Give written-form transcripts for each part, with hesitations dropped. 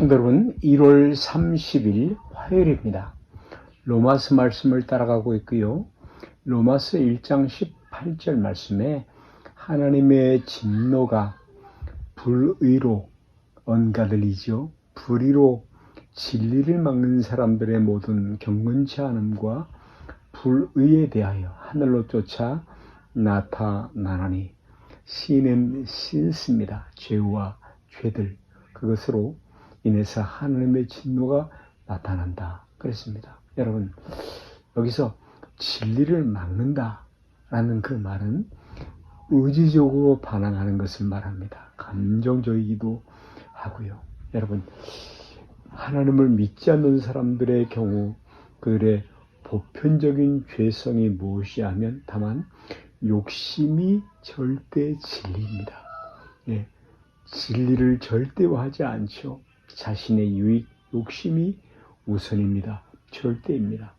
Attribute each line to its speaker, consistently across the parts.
Speaker 1: 성도 여러분, 1월 30일 화요일입니다. 로마서 말씀을 따라가고 있고요. 로마서 1장 18절 말씀에 하나님의 진노가 불의로 언가들이죠. 불의로 진리를 막는 사람들의 모든 경건치 않음과 불의에 대하여 하늘로 쫓아 나타나나니 시는 신습니다. 죄와 죄들, 그것으로 인해서 하나님의 진노가 나타난다 그랬습니다. 여러분, 여기서 진리를 막는다라는 그 말은 의지적으로 반항하는 것을 말합니다. 감정적이기도 하고요. 여러분, 하나님을 믿지 않는 사람들의 경우 그들의 보편적인 죄성이 무엇이 하면 다만 욕심이 절대 진리입니다. 예, 진리를 절대화하지 않죠. 자신의 유익, 욕심이 우선입니다. 절대입니다.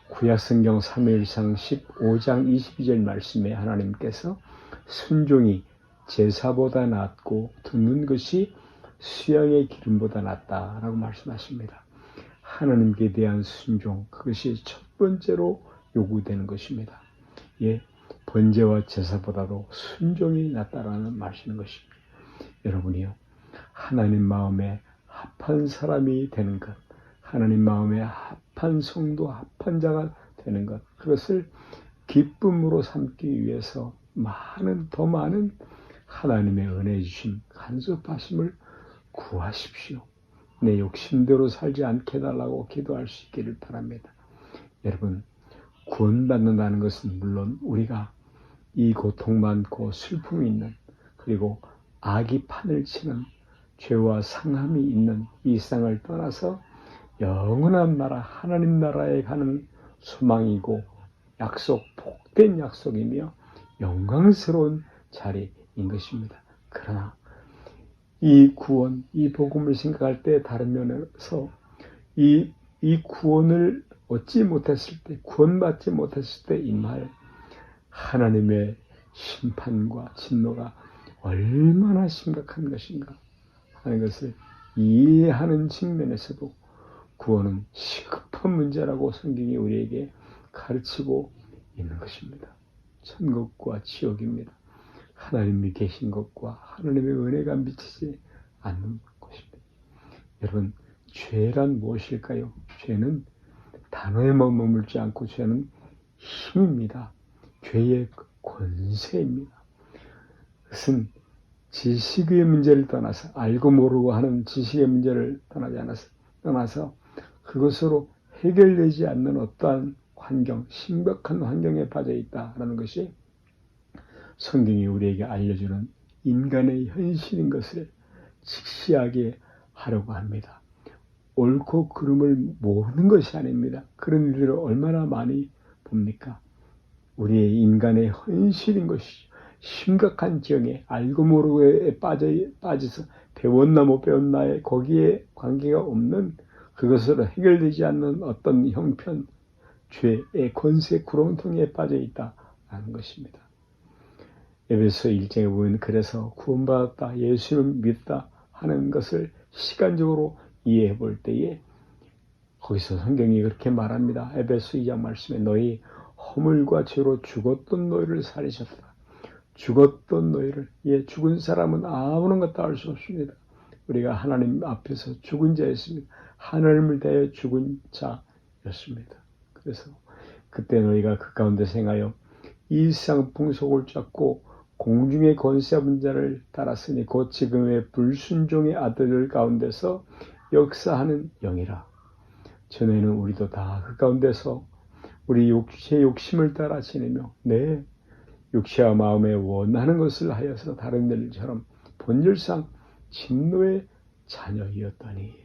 Speaker 1: 구약성경 사무엘상 15장 22절 말씀에 하나님께서 순종이 제사보다 낫고 듣는 것이 수양의 기름보다 낫다라고 말씀하십니다. 하나님께 대한 순종, 그것이 첫 번째로 요구되는 것입니다. 예, 번제와 제사보다도 순종이 낫다라는 말씀인 것입니다. 여러분이요, 하나님 마음에 합한 사람이 되는 것, 하나님 마음에 합한 성도, 합한 자가 되는 것, 그것을 기쁨으로 삼기 위해서 더 많은 하나님의 은혜 주심, 간섭하심을 구하십시오. 내 욕심대로 살지 않게 해달라고 기도할 수 있기를 바랍니다. 여러분, 구원받는다는 것은 물론 우리가 이 고통 많고 슬픔이 있는, 그리고 악이 판을 치는 죄와 상함이 있는 이 세상을 떠나서 영원한 나라, 하나님 나라에 가는 소망이고 약속, 복된 약속이며 영광스러운 자리인 것입니다. 그러나 이 구원, 이 복음을 생각할 때 다른 면에서 이 구원을 얻지 못했을 때, 구원받지 못했을 때 임할 하나님의 심판과 진노가 얼마나 심각한 것인가 하는 것을 이해하는 측면에서도 구원은 시급한 문제라고 성경이 우리에게 가르치고 있는 것입니다. 천국과 지옥입니다. 하나님이 계신 것과 하나님의 은혜가 미치지 않는 것입니다. 여러분, 죄란 무엇일까요? 죄는 단어에만 머물지 않고 죄는 힘입니다. 죄의 권세입니다. 그것은 지식의 문제를 떠나서, 알고 모르고 하는 지식의 문제를 떠나서 그것으로 해결되지 않는 어떠한 환경, 심각한 환경에 빠져 있다라는 것이 성경이 우리에게 알려주는 인간의 현실인 것을 직시하게 하려고 합니다. 옳고 그름을 모르는 것이 아닙니다. 그런 일들을 얼마나 많이 봅니까? 우리의 인간의 현실인 것이죠. 심각한 지형에 알고 모르고에 빠져서 배웠나 못 배웠나에 거기에 관계가 없는, 그것으로 해결되지 않는 어떤 형편, 죄의 권세 구렁텅이에 빠져 있다는 것입니다. 에베소 1장에 보면 그래서 구원받았다, 예수를 믿다 하는 것을 시간적으로 이해해 볼 때에 거기서 성경이 그렇게 말합니다. 에베소 2장 말씀에 너희 허물과 죄로 죽었던 너희를 살리셨다. 죽었던 너희를, 죽은 사람은 아무런 것도 알 수 없습니다. 우리가 하나님 앞에서 죽은 자였습니다. 하나님을 대하여 죽은 자였습니다. 그래서 그때 너희가 그 가운데 생하여 이 세상 풍속을 쫓고 공중의 권세 잡은 자를 따랐으니 곧 지금의 불순종의 아들들 가운데서 역사하는 영이라. 전에는 우리도 다 그 가운데서 우리 육체의 욕심을 따라 지내며 내 육체와 마음에 원하는 것을 하여서 다른 일처럼 본질상 진노의 자녀이었더니,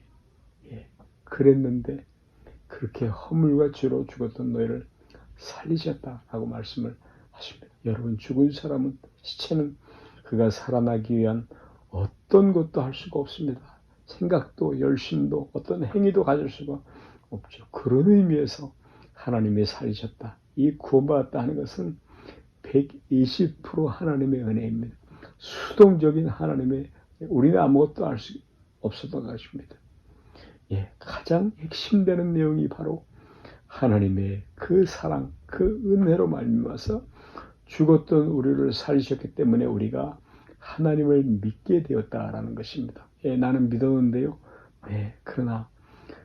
Speaker 1: 그랬는데 그렇게 허물과 죄로 죽었던 너희를 살리셨다라고 말씀을 하십니다. 여러분, 죽은 사람은, 시체는 그가 살아나기 위한 어떤 것도 할 수가 없습니다. 생각도 열심도 어떤 행위도 가질 수가 없죠. 그런 의미에서 하나님이 살리셨다, 이 구원받았다 하는 것은 120% 하나님의 은혜입니다. 수동적인 하나님의, 우리는 아무것도 할 수 없었던 것입니다. 예, 가장 핵심되는 내용이 바로 하나님의 그 사랑, 그 은혜로 말미암아서 죽었던 우리를 살리셨기 때문에 우리가 하나님을 믿게 되었다라는 것입니다. 예, 나는 믿었는데요. 예, 그러나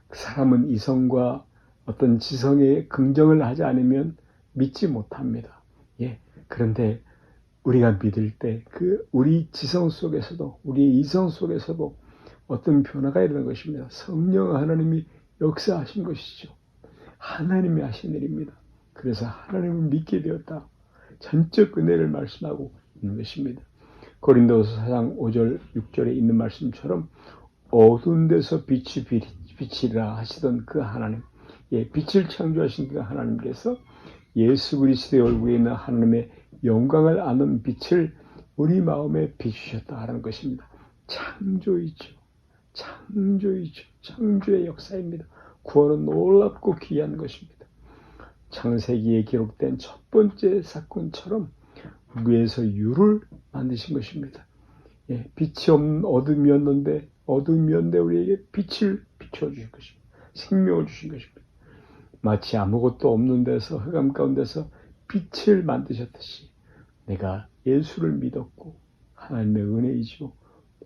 Speaker 1: 그 사람은 이성과 어떤 지성의 긍정을 하지 않으면 믿지 못합니다. 예, 그런데 우리가 믿을 때 그 우리 지성 속에서도 우리의 이성 속에서도 어떤 변화가 일어나는 것입니다. 성령 하나님이 역사하신 것이죠. 하나님이 하신 일입니다. 그래서 하나님을 믿게 되었다. 전적 은혜를 말씀하고 있는 것입니다. 고린도서 4장 5절 6절에 있는 말씀처럼 어두운 데서 빛이라 하시던 그 하나님, 예, 빛을 창조하신 그 하나님께서 예수 그리스도의 얼굴에 있는 하나님의 영광을 아는 빛을 우리 마음에 비추셨다 하는 것입니다. 창조이죠. 창조의 역사입니다. 구원은 놀랍고 귀한 것입니다. 창세기에 기록된 첫 번째 사건처럼 무에서 유를 만드신 것입니다. 예, 빛이 없는 어둠이었는데 우리에게 빛을 비춰주신 것입니다. 생명을 주신 것입니다. 마치 아무것도 없는 데서 흑암 가운데서 빛을 만드셨듯이 내가 예수를 믿었고 하나님의 은혜이죠.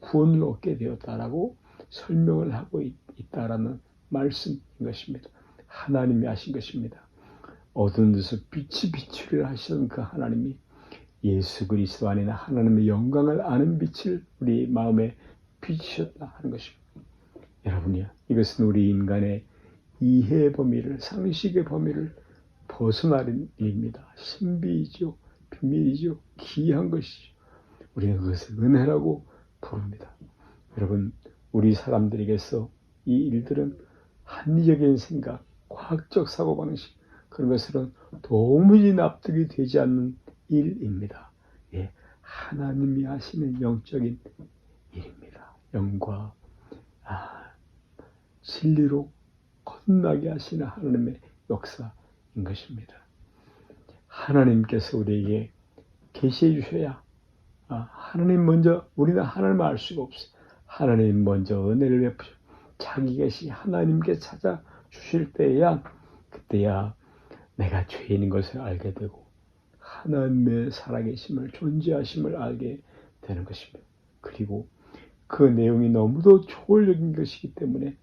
Speaker 1: 구원을 얻게 되었다라고 설명을 하고 있다라는 말씀인 것입니다. 하나님이 하신 것입니다. 어두운 데서 빛이 비추리라 하시던 그 하나님이 예수 그리스도 안에 하나님의 영광을 아는 빛을 우리 마음에 비추셨다 하는 것입니다. 여러분이요, 이것은 우리 인간의 이해의 범위를, 상식의 범위를 벗어나는 일입니다. 신비이죠, 비밀이죠, 귀한 것이죠. 우리는 그것을 은혜라고 부릅니다. 여러분, 우리 사람들에게서 이 일들은 합리적인 생각, 과학적 사고방식, 그런 것들은 도무지 납득이 되지 않는 일입니다. 예, 하나님이 하시는 영적인 일입니다. 영과 진리로 거듭나게 하시는 하나님의 역사인 것입니다. 하나님께서 우리에게 계시해 주셔야 하나님 먼저, 우리는 하나님을 알 수가 없어요. 하나님 먼저 은혜를 베푸셔 자기 계시 하나님께 찾아주실 때야, 그때야 내가 죄인인 것을 알게 되고 하나님의 살아계심을, 존재하심을 알게 되는 것입니다. 그리고 그 내용이 너무도 초월적인 것이기 때문에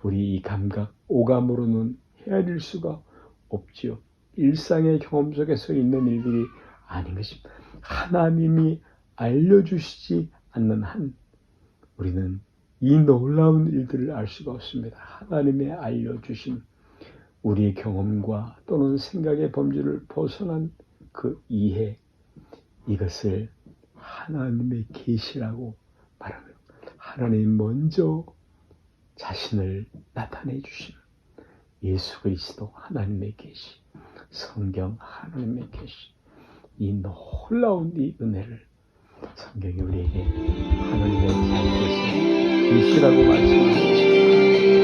Speaker 1: 우리 이 감각, 오감으로는 헤아릴 수가 없지요. 일상의 경험 속에서 있는 일들이 아닌 것입니다. 하나님이 알려주시지 않는 한 우리는 이 놀라운 일들을 알 수가 없습니다. 하나님의 알려주신 우리의 경험과 또는 생각의 범주를 벗어난 그 이해, 이것을 하나님의 계시라고 말합니다. 하나님 먼저 자신을 나타내 주시는 예수 그리스도 하나님의 계시, 성경 하나님의 계시, 이 놀라운 이 은혜를 성경이 우리에게 하나님의 자유께서 계시라고 말씀하는 것입니다.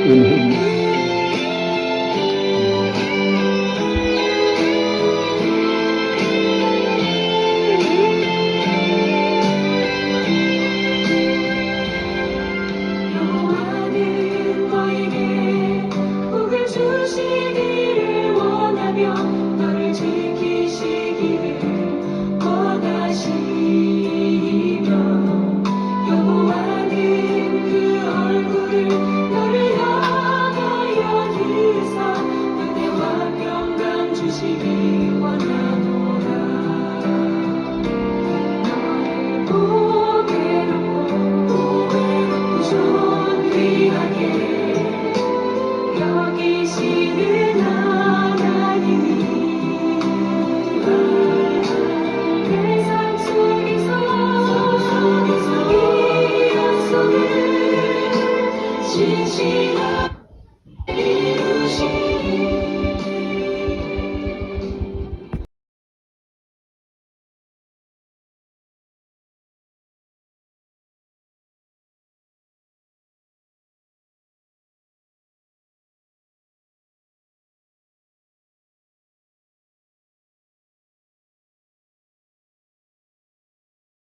Speaker 1: 은혜입니다.
Speaker 2: 진실한 이루시니